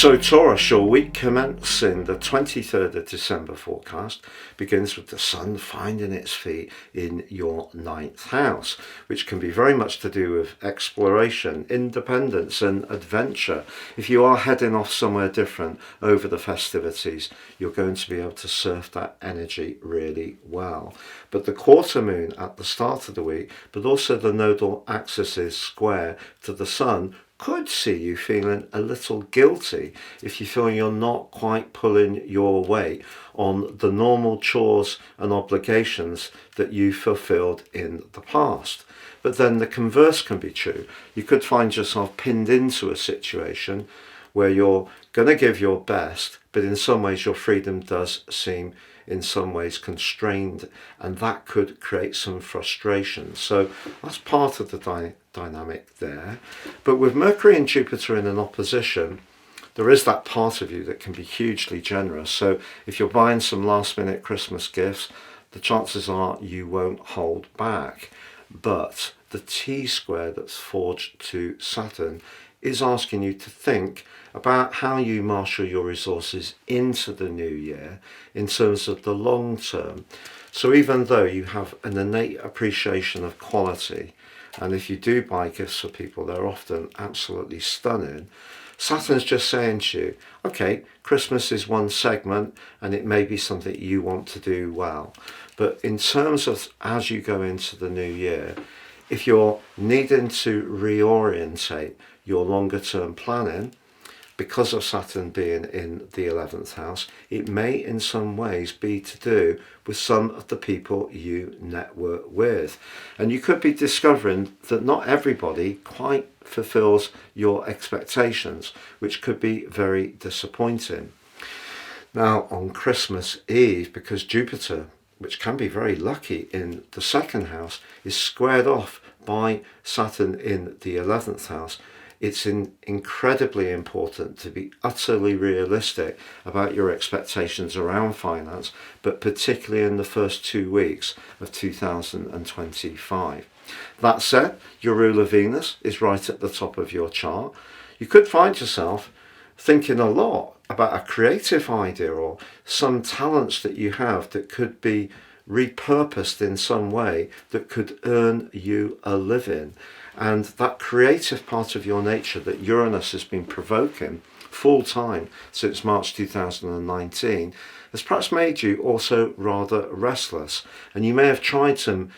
So Taurus, your week commencing the 23rd of December forecast begins with the sun finding its feet in your ninth house, which can be very much to do with exploration, independence and adventure. If you are heading off somewhere different over the festivities, you're going to be able to surf that energy really well. But the quarter moon at the start of the week, but also the nodal axis is square to the sun, could see you feeling a little guilty if you feel you're not quite pulling your weight on the normal chores and obligations that you fulfilled in the past. But then the converse can be true. You could find yourself pinned into a situation where you're going to give your best, but in some ways your freedom does seem in some ways constrained, and that could create some frustration. So that's part of the dynamic there. But with Mercury and Jupiter in an opposition, there is that part of you that can be hugely generous. So if you're buying some last minute Christmas gifts, the chances are you won't hold back. But the T-square that's forged to Saturn is asking you to think about how you marshal your resources into the new year in terms of the long term. So even though you have an innate appreciation of quality, and if you do buy gifts for people, they're often absolutely stunning, Saturn's just saying to you, okay, Christmas is one segment and it may be something you want to do well. But in terms of as you go into the new year, if you're needing to reorientate your longer term planning, because of Saturn being in the 11th house, it may in some ways be to do with some of the people you network with. And you could be discovering that not everybody quite fulfills your expectations, which could be very disappointing. Now on Christmas Eve, because Jupiter, which can be very lucky in the second house, is squared off by Saturn in the 11th house, it's incredibly important to be utterly realistic about your expectations around finance, but particularly in the first 2 weeks of 2025. That said, your ruler Venus is right at the top of your chart. You could find yourself thinking a lot about a creative idea or some talents that you have that could be repurposed in some way that could earn you a living. And that creative part of your nature that Uranus has been provoking full time since March 2019 has perhaps made you also rather restless. And you may have tried some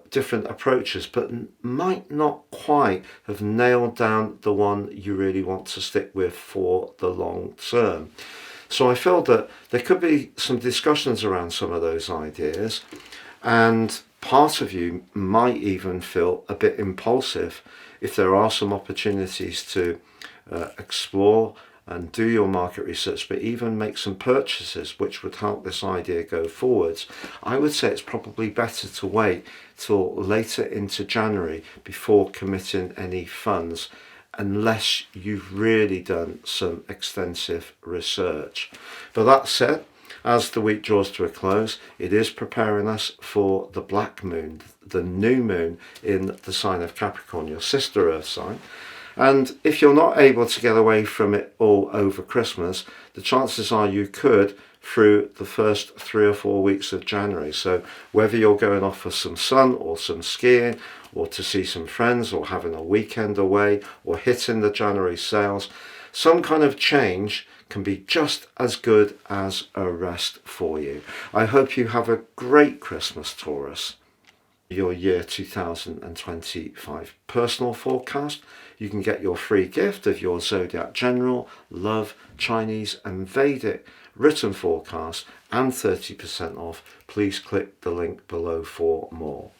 different approaches, but might not quite have nailed down the one you really want to stick with for the long term. So I feel that there could be some discussions around some of those ideas, and part of you might even feel a bit impulsive if there are some opportunities to explore and do your market research, but even make some purchases which would help this idea go forwards. I would say it's probably better to wait till later into January before committing any funds, unless you've really done some extensive research. But that said, as the week draws to a close, it is preparing us for the black moon, the new moon in the sign of Capricorn, your sister Earth sign. And if you're not able to get away from it all over Christmas, the chances are you could through the first 3 or 4 weeks of January. So whether you're going off for some sun or some skiing or to see some friends or having a weekend away or hitting the January sales, some kind of change can be just as good as a rest for you. I hope you have a great Christmas, Taurus. Your year 2025 personal forecast. You can get your free gift of your Zodiac General, Love, Chinese and Vedic written forecast and 30% off. Please click the link below for more.